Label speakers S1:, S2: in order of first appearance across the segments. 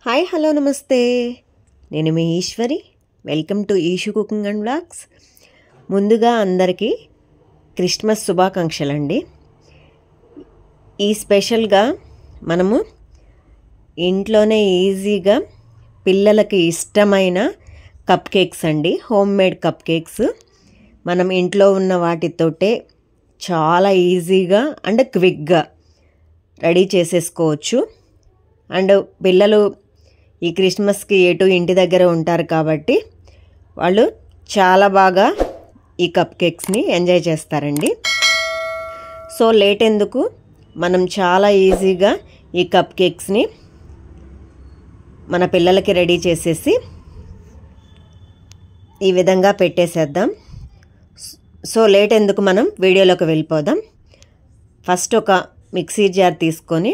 S1: Hi hello నమస్తే, నేను మీ Eswari. Welcome to Eeshu cooking and vlogs. ముందుగా అందరికీ క్రిస్మస్ శుభాకాంక్షలండి. ఈ స్పెషల్గా మనము ఇంట్లోనే ఈజీగా పిల్లలకి ఇష్టమైన కప్ కేక్స్ అండి, హోమ్ మేడ్ కప్ కేక్స్. మనం ఇంట్లో ఉన్న వాటితోటే చాలా ఈజీగా అండ్ క్విక్గా రెడీ చేసేసుకోవచ్చు. అండ్ పిల్లలు ఈ క్రిస్మస్కి ఎటు ఇంటి దగ్గర ఉంటారు కాబట్టి వాళ్ళు చాలా బాగా ఈ కప్ కేక్స్ని ఎంజాయ్ చేస్తారండి. సో లేట్ ఎందుకు, మనం చాలా ఈజీగా ఈ కప్ కేక్స్ని మన పిల్లలకి రెడీ చేసేసి ఈ విధంగా పెట్టేసేద్దాం. సో లేట్ ఎందుకు, మనం వీడియోలోకి వెళ్ళిపోదాం. ఫస్ట్ ఒక మిక్సీ జార్ తీసుకొని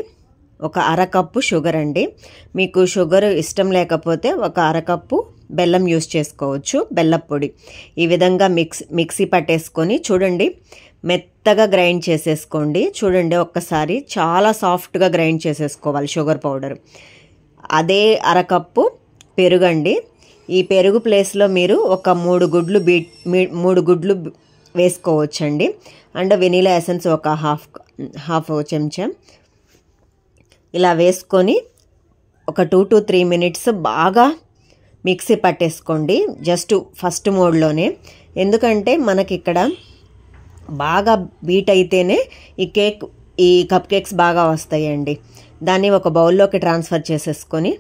S1: ఒక అరకప్పు షుగర్ అండి, మీకు షుగర్ ఇష్టం లేకపోతే ఒక అరకప్పు బెల్లం యూస్ చేసుకోవచ్చు, బెల్లం పొడి. ఈ విధంగా మిక్సీ పట్టేసుకొని చూడండి, మెత్తగా గ్రైండ్ చేసేసుకోండి. చూడండి ఒక్కసారి, చాలా సాఫ్ట్గా గ్రైండ్ చేసేసుకోవాలి షుగర్ పౌడర్. అదే అరకప్పు పెరుగండి. ఈ పెరుగు ప్లేస్లో మీరు ఒక 3 గుడ్లు వేసుకోవచ్చండి. అండ్ వెనీలా ఎసెన్స్ ఒక హాఫ్ చెంచా ఇలా వేసుకొని ఒక 2 to 3 minutes బాగా మిక్సీ పట్టేసుకోండి, జస్ట్ ఫస్ట్ మోడ్లోనే. ఎందుకంటే మనకి ఇక్కడ బాగా బీట్ అయితేనే ఈ కప్ కేక్స్ బాగా వస్తాయండి. దాన్ని ఒక బౌల్లోకి ట్రాన్స్ఫర్ చేసేసుకొని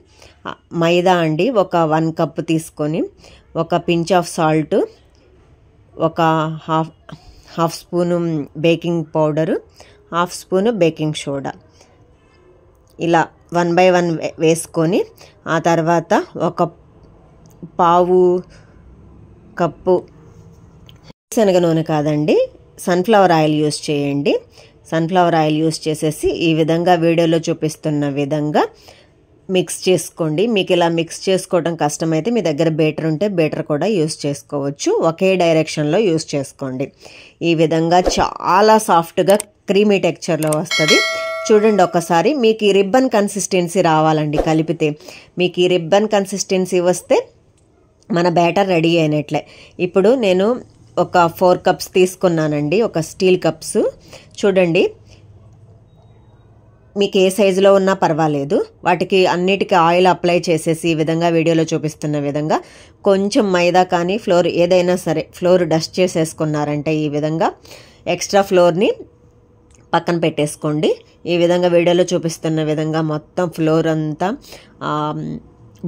S1: మైదా అండి ఒక 1 కప్ తీసుకొని, ఒక పించ్ ఆఫ్ సాల్ట్, ఒక half spoon baking powder, half spoon baking soda, ఇలా 1 by 1 వేసుకొని ఆ తర్వాత ఒక పావు కప్పు శనగ నూనె కాదండి, సన్ఫ్లవర్ ఆయిల్ యూస్ చేయండి. సన్ఫ్లవర్ ఆయిల్ యూస్ చేసేసి ఈ విధంగా వీడియోలో చూపిస్తున్న విధంగా మిక్స్ చేసుకోండి. మీకు ఇలా మిక్స్ చేసుకోవడం కష్టమైతే మీ దగ్గర బేటర్ ఉంటే బేటర్ కూడా యూస్ చేసుకోవచ్చు, ఒకే డైరెక్షన్లో యూస్ చేసుకోండి. ఈ విధంగా చాలా సాఫ్ట్గా క్రీమీ టెక్స్చర్లో వస్తుంది. చూడండి ఒకసారి, మీకు ఈ రిబ్బన్ కన్సిస్టెన్సీ రావాలండి. కలిపితే మీకు ఈ రిబ్బన్ కన్సిస్టెన్సీ వస్తే మన బ్యాటర్ రెడీ అయినట్లే. ఇప్పుడు నేను ఒక 4 cups తీసుకున్నానండి, ఒక స్టీల్ కప్స్. చూడండి మీకు ఏ సైజులో ఉన్నా పర్వాలేదు, వాటికి అన్నిటికీ ఆయిల్ అప్లై చేసేసి ఈ విధంగా వీడియోలో చూపిస్తున్న విధంగా కొంచెం మైదా కానీ ఫ్లోర్ ఏదైనా సరే ఫ్లోర్ డస్ట్ చేసేసుకున్నారంటే ఈ విధంగా ఎక్స్ట్రా ఫ్లోర్ని పక్కన పెట్టేసుకోండి. ఈ విధంగా వీడియోలో చూపిస్తున్న విధంగా మొత్తం ఫ్లోర్ అంతా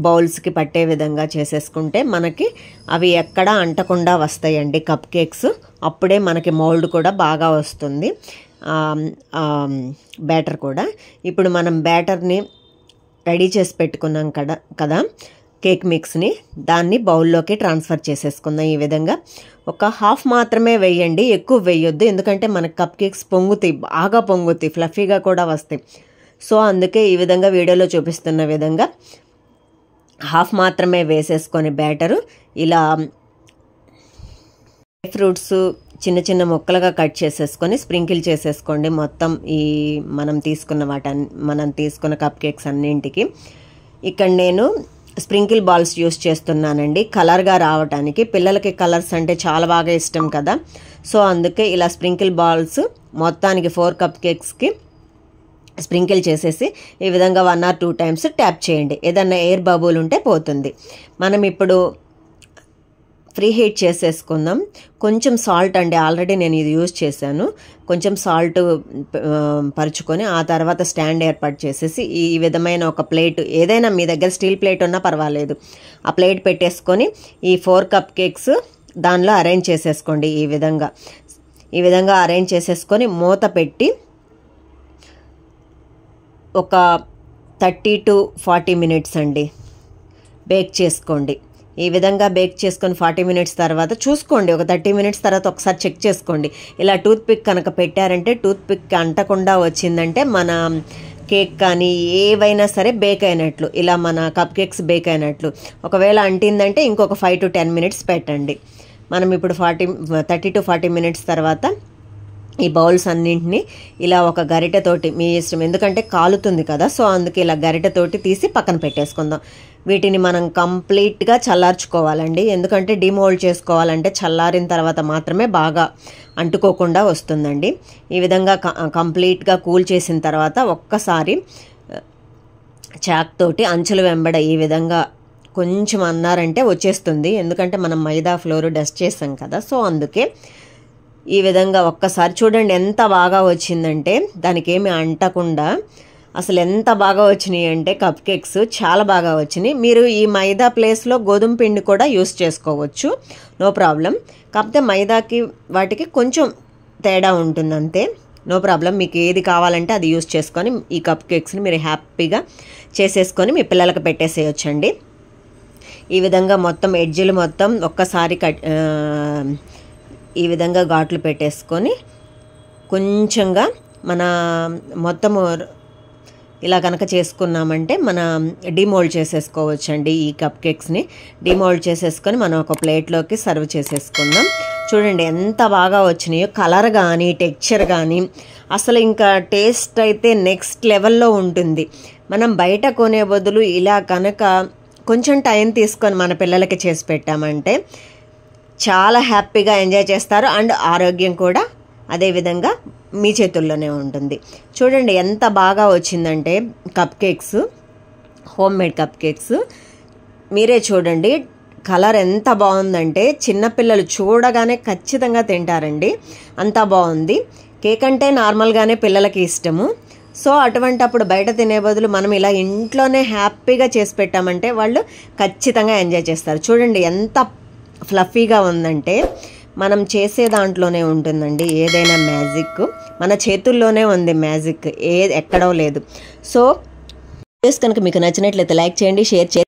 S1: బౌల్స్కి పట్టే విధంగా చేసేసుకుంటే మనకి అవి ఎక్కడ అంటకుండా వస్తాయండి కప్ కేక్స్. అప్పుడే మనకి మౌల్డ్ కూడా బాగా వస్తుంది, బ్యాటర్ కూడా. ఇప్పుడు మనం బ్యాటర్ని రెడీ చేసి పెట్టుకున్నాం కదా కేక్ మిక్స్ని, దాన్ని బౌల్లోకి ట్రాన్స్ఫర్ చేసేసుకుందాం. ఈ విధంగా ఒక హాఫ్ మాత్రమే వేయండి, ఎక్కువ వేయొద్దు. ఎందుకంటే మనకు కప్ కేక్స్ పొంగుతాయి, బాగా పొంగుతాయి, ఫ్లఫీగా కూడా వస్తాయి. సో అందుకే ఈ విధంగా వీడియోలో చూపిస్తున్న విధంగా హాఫ్ మాత్రమే వేసేసుకొని బ్యాటరు ఇలా ఫ్రూట్స్ చిన్న చిన్న ముక్కలుగా కట్ చేసేసుకొని స్ప్రింకిల్ చేసేసుకోండి మొత్తం ఈ మనం తీసుకున్న కప్ కేక్స్ అన్నింటికి. ఇక్కడ నేను స్ప్రింకిల్ బాల్స్ యూస్ చేస్తున్నానండి, కలర్గా రావడానికి. పిల్లలకి కలర్స్ అంటే చాలా బాగా ఇష్టం కదా, సో అందుకే ఇలా స్ప్రింకిల్ బాల్స్ మొత్తానికి 4 కప్ కేక్స్కి స్ప్రింకిల్ చేసేసి ఈ విధంగా 1 or 2 times ట్యాప్ చేయండి. ఏదన్నా ఎయిర్ బబుల్ ఉంటే పోతుంది. మనం ఇప్పుడు ఫ్రీ హీట్ చేసేసుకుందాం. కొంచెం సాల్ట్ అండి, ఆల్రెడీ నేను ఇది యూజ్ చేశాను. కొంచెం సాల్ట్ పరుచుకొని ఆ తర్వాత స్టాండ్ ఏర్పాటు చేసేసి ఈ విధమైన ఒక ప్లేట్, ఏదైనా మీ దగ్గర స్టీల్ ప్లేట్ ఉన్నా పర్వాలేదు, ఆ ప్లేట్ పెట్టేసుకొని ఈ 4 కప్ కేక్స్ దానిలో అరేంజ్ చేసేసుకోండి. ఈ విధంగా అరేంజ్ చేసేసుకొని మూత పెట్టి ఒక 30 to 40 minutes అండి బేక్ చేసుకోండి. ఈ విధంగా బేక్ చేసుకొని 40 minutes తర్వాత చూసుకోండి, ఒక 30 minutes తర్వాత ఒకసారి చెక్ చేసుకోండి. ఇలా టూత్ పిక్ కనుక పెట్టారంటే, టూత్ పిక్ అంటకుండా వచ్చిందంటే మన కేక్ కానీ ఏవైనా సరే బేక్ అయినట్లు, ఇలా మన కప్ కేక్స్ బేక్ అయినట్లు. ఒకవేళ అంటిందంటే ఇంకొక 5 to 10 minutes పెట్టండి. మనం ఇప్పుడు 30 to 40 minutes తర్వాత ఈ బౌల్స్ అన్నింటినీ ఇలా ఒక గరిటెతోటి మీ ఇష్టం, ఎందుకంటే కాలుతుంది కదా, సో అందుకే ఇలా గరిటెతోటి తీసి పక్కన పెట్టేసుకుందాం. వీటిని మనం కంప్లీట్గా చల్లార్చుకోవాలండి, ఎందుకంటే డిమోల్డ్ చేసుకోవాలంటే చల్లారిన తర్వాత మాత్రమే బాగా అంటుకోకుండా వస్తుందండి. ఈ విధంగా కంప్లీట్గా కూల్ చేసిన తర్వాత ఒక్కసారి చాక్ తోటి అంచుల వెంబడ ఈ విధంగా కొంచెం అన్నారంటే వచ్చేస్తుంది, ఎందుకంటే మనం మైదా ఫ్లోర్ డస్ట్ చేసాం కదా, సో అందుకే ఈ విధంగా ఒక్కసారి చూడండి ఎంత బాగా వచ్చిందంటే, దానికి ఏమి అంటకుండా అసలు ఎంత బాగా వచ్చినాయి అంటే కప్ కేక్స్ చాలా బాగా వచ్చినాయి. మీరు ఈ మైదా ప్లేస్లో గోధుమ పిండి కూడా యూస్ చేసుకోవచ్చు, నో ప్రాబ్లం. కాకపోతే మైదాకి వాటికి కొంచెం తేడా ఉంటుంది అంతే, నో ప్రాబ్లం. మీకు ఏది కావాలంటే అది యూస్ చేసుకొని ఈ కప్ కేక్స్ని మీరు హ్యాపీగా చేసేసుకొని మీ పిల్లలకు పెట్టేసేయొచ్చండి. ఈ విధంగా మొత్తం ఎడ్జులు మొత్తం ఒక్కసారి ఈ విధంగా ఘాట్లు పెట్టేసుకొని కొంచెంగా మన మొత్తము ఇలా కనుక చేసుకున్నామంటే మన డిమోల్డ్ చేసేసుకోవచ్చండి. ఈ కప్ కేక్స్ని డిమోల్డ్ చేసేసుకొని మనం ఒక ప్లేట్లోకి సర్వ్ చేసేసుకుందాం. చూడండి ఎంత బాగా వచ్చినాయో, కలర్ కానీ టెక్స్చర్ కానీ అసలు ఇంకా టేస్ట్ అయితే నెక్స్ట్ లెవెల్లో ఉంటుంది. మనం బయట కొనే బదులు ఇలా కనుక కొంచెం టైం తీసుకొని మన పిల్లలకి చేసి పెట్టామంటే చాలా హ్యాపీగా ఎంజాయ్ చేస్తారు, అండ్ ఆరోగ్యం కూడా అదేవిధంగా మీ చేతుల్లోనే ఉంటుంది. చూడండి ఎంత బాగా వచ్చిందంటే cup cakes, home made cup cakes. మీరే చూడండి కలర్ ఎంత బాగుందంటే చిన్నపిల్లలు చూడగానే ఖచ్చితంగా తింటారండి, అంత బాగుంది. కేక్ అంటే నార్మల్గానే పిల్లలకి ఇష్టము, సో అటువంటప్పుడు బయట తినే బదులు మనం ఇలా ఇంట్లోనే హ్యాపీగా చేసి పెట్టామంటే వాళ్ళు ఖచ్చితంగా ఎంజాయ్ చేస్తారు. చూడండి ఎంత ఫ్లఫీగా ఉందంటే మనం చేసే దాంట్లోనే ఉంటుందండి ఏదైనా మ్యాజిక్, మన చేతుల్లోనే ఉంది మ్యాజిక్, ఎక్కడో లేదు. సో వీడియోస్ కనుక మీకు నచ్చినట్లయితే లైక్ చేయండి, షేర్ చేయండి.